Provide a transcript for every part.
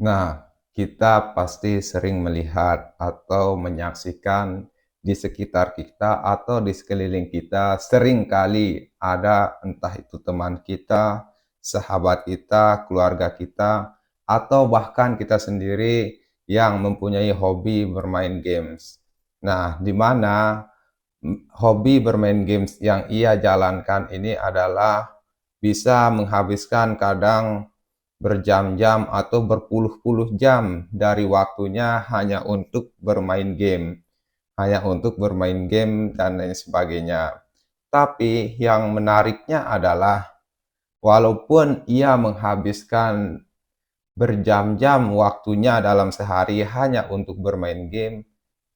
Nah, kita pasti sering melihat atau menyaksikan di sekitar kita atau di sekeliling kita sering kali ada entah itu teman kita, sahabat kita, keluarga kita, atau bahkan kita sendiri yang mempunyai hobi bermain games. Nah, di mana hobi bermain games yang ia jalankan ini adalah bisa menghabiskan kadang berjam-jam atau berpuluh-puluh jam dari waktunya hanya untuk bermain game, dan lain sebagainya. Tapi yang menariknya adalah walaupun ia menghabiskan berjam-jam waktunya dalam sehari hanya untuk bermain game,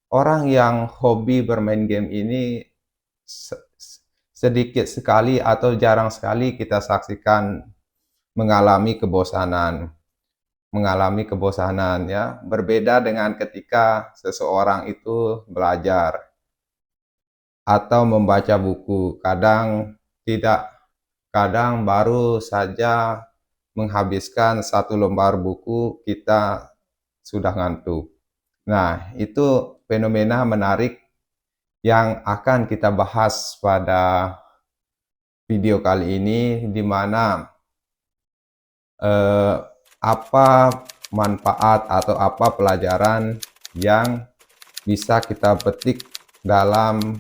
orang yang hobi bermain game ini sedikit sekali atau jarang sekali kita saksikan mengalami kebosanan. Ya, berbeda dengan ketika seseorang itu belajar atau membaca buku. Kadang baru saja menghabiskan satu lembar buku kita sudah ngantuk. Nah, itu fenomena menarik yang akan kita bahas pada video kali ini, di mana apa manfaat atau apa pelajaran yang bisa kita petik dalam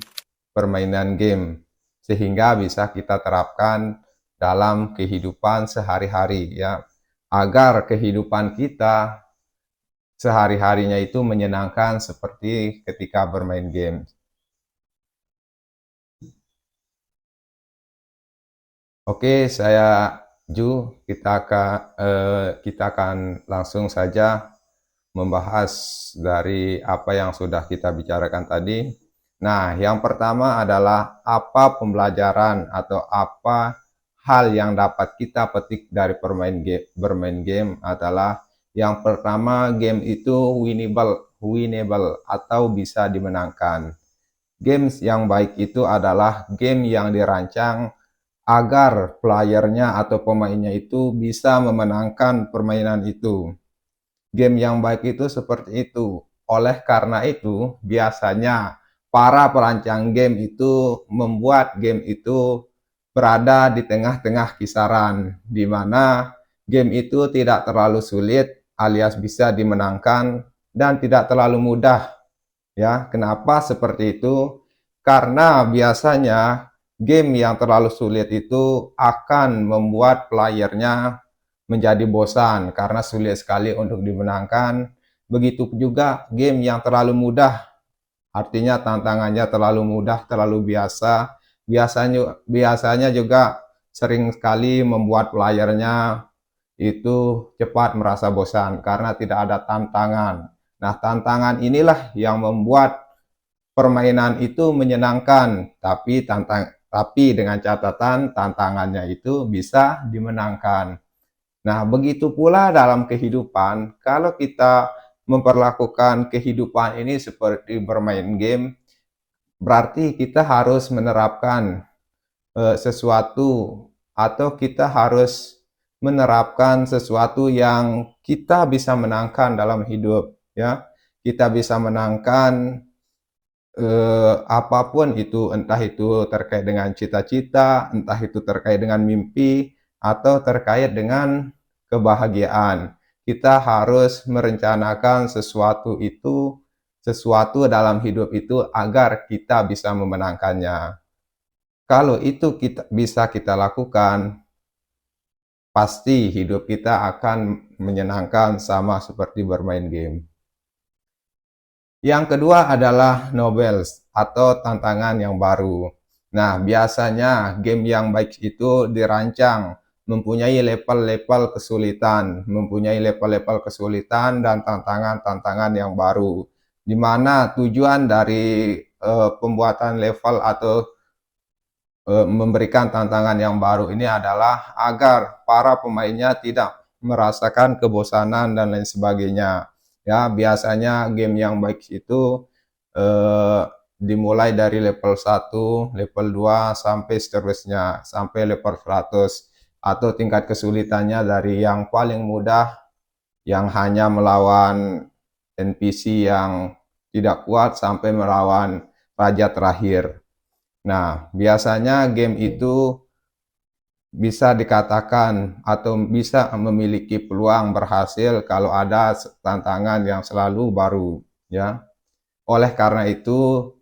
permainan game sehingga bisa kita terapkan dalam kehidupan sehari-hari, ya, agar kehidupan kita sehari-harinya itu menyenangkan seperti ketika bermain game. Oke, saya Ju, kita akan langsung saja membahas dari apa yang sudah kita bicarakan tadi. Nah, yang pertama adalah apa pembelajaran atau apa hal yang dapat kita petik dari bermain game adalah yang pertama, game itu winnable atau bisa dimenangkan. Games yang baik itu adalah game yang dirancang agar playernya atau pemainnya itu bisa memenangkan permainan itu. Game yang baik itu seperti itu. Oleh karena itu, biasanya para perancang game itu membuat game itu berada di tengah-tengah kisaran, di mana game itu tidak terlalu sulit alias bisa dimenangkan dan tidak terlalu mudah. Ya, kenapa seperti itu? Karena biasanya game yang terlalu sulit itu akan membuat playernya menjadi bosan karena sulit sekali untuk dimenangkan. Begitu juga game yang terlalu mudah, artinya tantangannya terlalu mudah, terlalu biasa. Biasanya juga sering sekali membuat playernya itu cepat merasa bosan karena tidak ada tantangan. Nah, tantangan inilah yang membuat permainan itu menyenangkan, tapi dengan catatan tantangannya itu bisa dimenangkan. Nah, begitu pula dalam kehidupan, kalau kita memperlakukan kehidupan ini seperti bermain game, berarti kita harus menerapkan sesuatu atau kita harus menerapkan sesuatu yang kita bisa menangkan dalam hidup, ya. Kita bisa menangkan apapun itu, entah itu terkait dengan cita-cita, entah itu terkait dengan mimpi, atau terkait dengan kebahagiaan. Kita harus merencanakan sesuatu dalam hidup itu agar kita bisa memenangkannya. Kalau itu bisa kita lakukan, pasti hidup kita akan menyenangkan sama seperti bermain game. Yang kedua adalah novels atau tantangan yang baru. Nah, biasanya game yang baik itu dirancang mempunyai level-level kesulitan dan tantangan-tantangan yang baru. Di mana tujuan dari pembuatan level atau memberikan tantangan yang baru ini adalah agar para pemainnya tidak merasakan kebosanan dan lain sebagainya. Ya, biasanya game yang baik itu dimulai dari level 1, level 2 sampai seterusnya, sampai level 100, atau tingkat kesulitannya dari yang paling mudah yang hanya melawan NPC yang tidak kuat sampai melawan raja terakhir. Nah, biasanya game itu bisa dikatakan atau bisa memiliki peluang berhasil kalau ada tantangan yang selalu baru, ya. Oleh karena itu,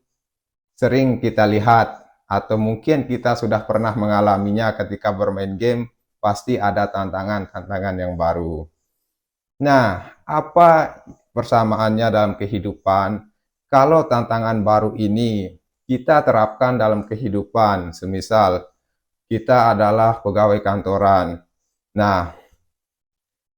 sering kita lihat atau mungkin kita sudah pernah mengalaminya ketika bermain game, pasti ada tantangan-tantangan yang baru. Nah, apa persamaannya dalam kehidupan? Kalau tantangan baru ini kita terapkan dalam kehidupan, semisal kita adalah pegawai kantoran. Nah,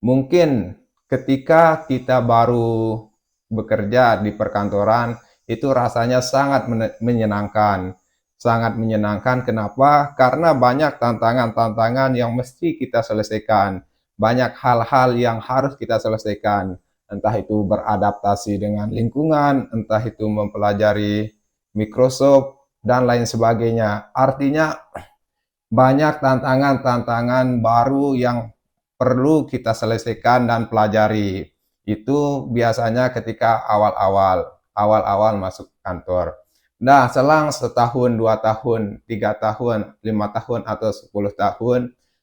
mungkin ketika kita baru bekerja di perkantoran, itu rasanya sangat menyenangkan. Sangat menyenangkan, kenapa? Karena banyak tantangan-tantangan yang mesti kita selesaikan. Banyak hal-hal yang harus kita selesaikan. Entah itu beradaptasi dengan lingkungan, entah itu mempelajari Microsoft, dan lain sebagainya. Artinya, banyak tantangan-tantangan baru yang perlu kita selesaikan dan pelajari. Itu biasanya ketika awal-awal masuk kantor. Nah, selang setahun, 2 tahun, 3 tahun, 5 tahun, atau 10 tahun,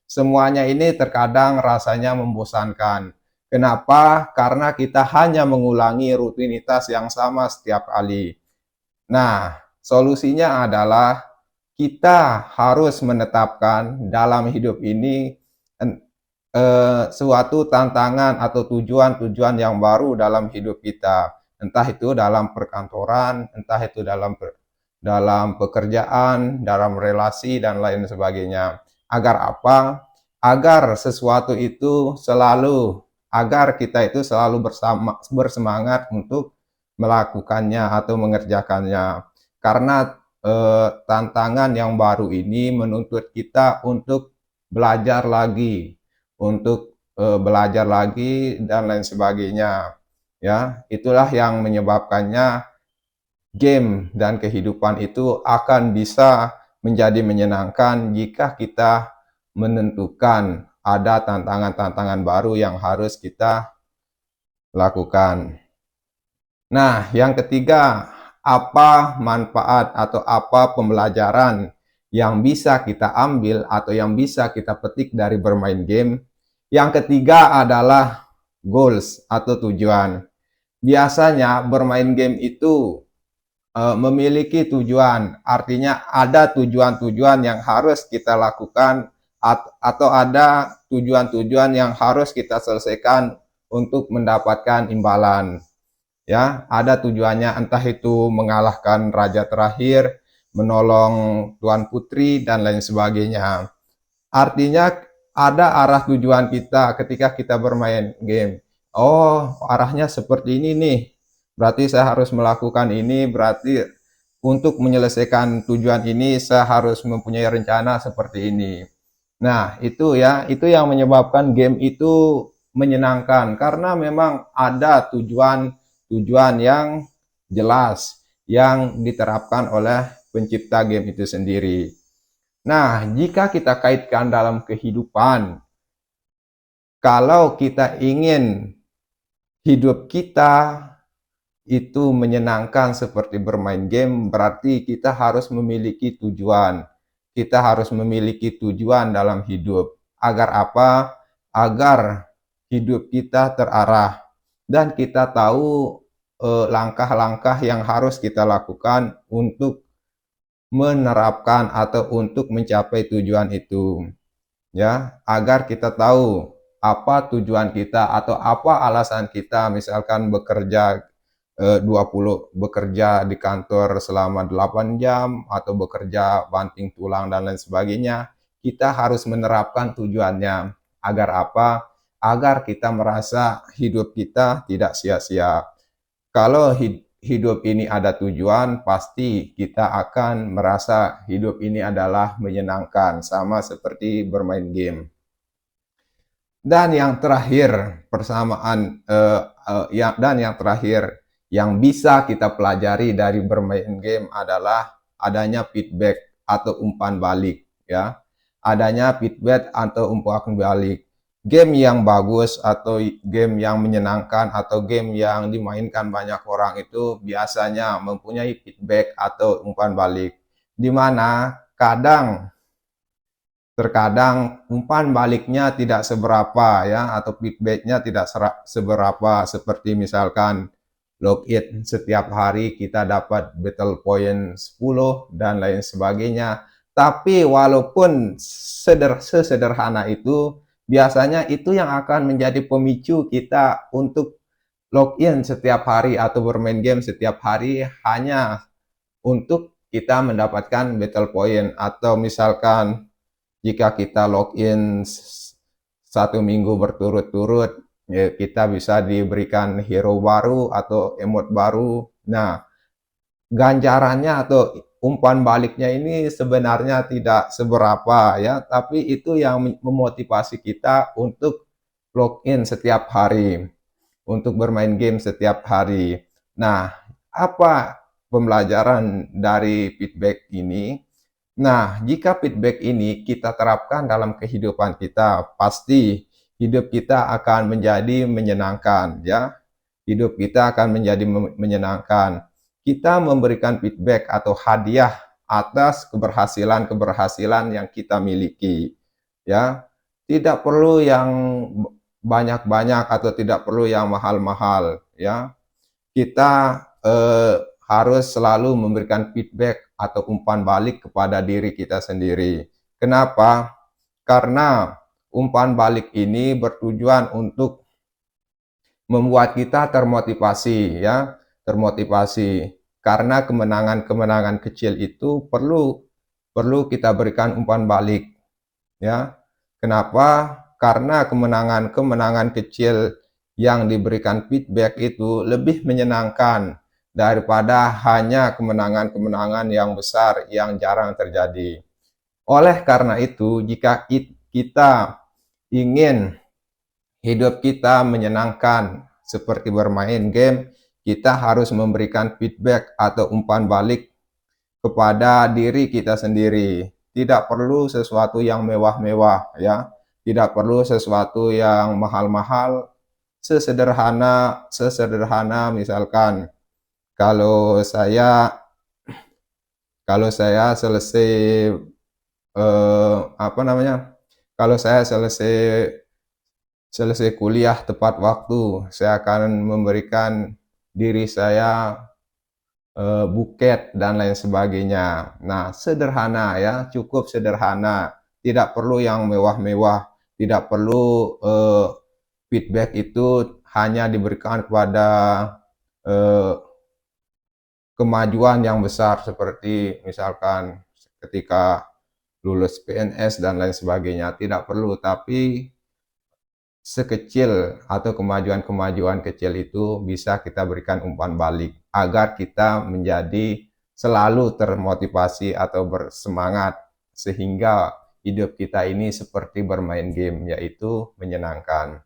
semuanya ini terkadang rasanya membosankan. Kenapa? Karena kita hanya mengulangi rutinitas yang sama setiap kali. Nah, solusinya adalah kita harus menetapkan dalam hidup ini suatu tantangan atau tujuan-tujuan yang baru dalam hidup kita. Entah itu dalam perkantoran, entah itu dalam pekerjaan, dalam relasi, dan lain sebagainya. Agar apa? Agar sesuatu itu agar kita itu selalu bersemangat untuk melakukannya atau mengerjakannya. Karena tantangan yang baru ini menuntut kita untuk belajar lagi, dan lain sebagainya. Ya, itulah yang menyebabkannya game dan kehidupan itu akan bisa menjadi menyenangkan jika kita menentukan ada tantangan-tantangan baru yang harus kita lakukan. Nah, yang ketiga, apa manfaat atau apa pembelajaran yang bisa kita ambil atau yang bisa kita petik dari bermain game? Yang ketiga adalah goals atau tujuan. Biasanya bermain game itu memiliki tujuan, artinya ada tujuan-tujuan yang harus kita lakukan atau ada tujuan-tujuan yang harus kita selesaikan untuk mendapatkan imbalan. Ya, ada tujuannya, entah itu mengalahkan raja terakhir, menolong tuan putri, dan lain sebagainya. Artinya ada arah tujuan kita ketika kita bermain game. Oh, arahnya seperti ini nih. Berarti saya harus melakukan ini, berarti untuk menyelesaikan tujuan ini saya harus mempunyai rencana seperti ini. Nah, itu ya, itu yang menyebabkan game itu menyenangkan karena memang ada tujuan yang jelas yang diterapkan oleh pencipta game itu sendiri. Nah, jika kita kaitkan dalam kehidupan, kalau kita ingin hidup kita itu menyenangkan seperti bermain game, berarti kita harus memiliki tujuan. Kita harus memiliki tujuan dalam hidup. Agar apa? Agar hidup kita terarah dan kita tahu langkah-langkah yang harus kita lakukan untuk menerapkan atau untuk mencapai tujuan itu. Ya, agar kita tahu apa tujuan kita atau apa alasan kita, misalkan bekerja di kantor selama 8 jam atau bekerja banting tulang dan lain sebagainya. Kita harus menerapkan tujuannya. Agar apa? Agar kita merasa hidup kita tidak sia-sia. Kalau hidup ini ada tujuan, pasti kita akan merasa hidup ini adalah menyenangkan, sama seperti bermain game. Dan yang terakhir, yang bisa kita pelajari dari bermain game adalah adanya feedback atau umpan balik, ya. Adanya feedback atau umpan balik. game yang bagus atau game yang menyenangkan atau game yang dimainkan banyak orang itu biasanya mempunyai feedback atau umpan balik, di mana terkadang umpan baliknya tidak seberapa ya, atau feedbacknya tidak seberapa, seperti misalkan login setiap hari kita dapat battle point 10 dan lain sebagainya. Tapi walaupun sesederhana itu, biasanya itu yang akan menjadi pemicu kita untuk login setiap hari atau bermain game setiap hari hanya untuk kita mendapatkan battle point. Atau misalkan jika kita login 1 minggu berturut-turut, ya kita bisa diberikan hero baru atau emot baru. Nah, ganjarannya atau umpan baliknya ini sebenarnya tidak seberapa ya, tapi itu yang memotivasi kita untuk login setiap hari, untuk bermain game setiap hari. Nah, apa pembelajaran dari feedback ini? Nah, jika feedback ini kita terapkan dalam kehidupan kita, pasti hidup kita akan menjadi menyenangkan, ya. Hidup kita akan menjadi menyenangkan. Kita memberikan feedback atau hadiah atas keberhasilan-keberhasilan yang kita miliki, ya. Tidak perlu yang banyak-banyak atau tidak perlu yang mahal-mahal, ya. Kita harus selalu memberikan feedback atau umpan balik kepada diri kita sendiri. Kenapa? Karena umpan balik ini bertujuan untuk membuat kita termotivasi, ya, termotivasi. Karena kemenangan-kemenangan kecil itu perlu kita berikan umpan balik, ya. Kenapa? Karena kemenangan-kemenangan kecil yang diberikan feedback itu lebih menyenangkan daripada hanya kemenangan-kemenangan yang besar yang jarang terjadi. Oleh karena itu, jika kita ingin hidup kita menyenangkan seperti bermain game, kita harus memberikan feedback atau umpan balik kepada diri kita sendiri. Tidak perlu sesuatu yang mewah-mewah, ya. Tidak perlu sesuatu yang mahal-mahal. Sesederhana misalkan kalau saya kalau saya selesai apa namanya? Kalau saya selesai kuliah tepat waktu, saya akan memberikan diri saya buket dan lain sebagainya. Nah, sederhana ya, cukup sederhana. Tidak perlu yang mewah-mewah, tidak perlu feedback itu hanya diberikan kepada eh, kemajuan yang besar seperti misalkan ketika lulus PNS dan lain sebagainya. Tidak perlu, tapi sekecil atau kemajuan-kemajuan kecil itu bisa kita berikan umpan balik agar kita menjadi selalu termotivasi atau bersemangat sehingga hidup kita ini seperti bermain game, yaitu menyenangkan.